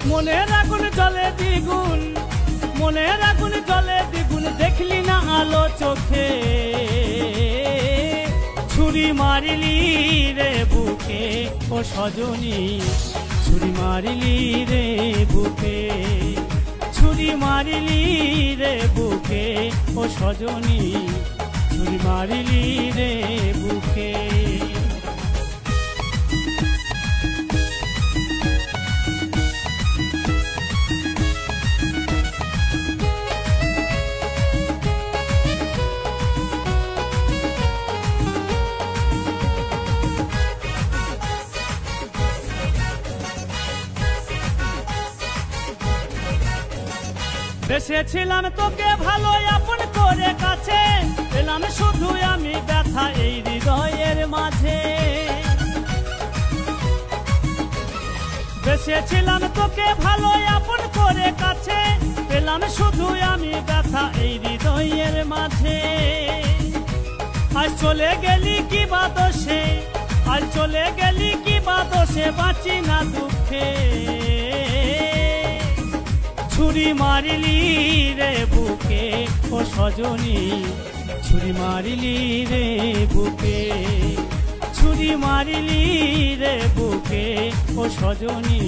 মনের আগুন জ্বলে দ্বিগুণ, মনের আগুন জ্বলে দ্বিগুণ, দেখলি না আলো চোখে। ছুরি মারিলি রে বুকে ও সজনী, ছুরি মারিলি রে বুকে, ছুরি মারিলি রে বুকে ও সজনী, ছুরি মারিলি রে বুকে। বেসেছিলাম তোকে ভালো আপন করে কাছে, পেলাম শুধু আমি ব্যথা এই হৃদয়ের মাঝে। বেসেছিলাম তোকে ভালো আপন করে কাছে, পেলাম শুধু আমি ব্যথা এই হৃদয়ের মাঝে। আজ চলে গেলি কি বা দোষে, আজ চলে গেলি কি বা দোষে, বাঁচি না দুঃখে। ছুরি মারিলি রে বুকে ও সজনী, ছুরি মারিলি রে বুকে, ছুরি মারিলি রে বুকে ও সজনী।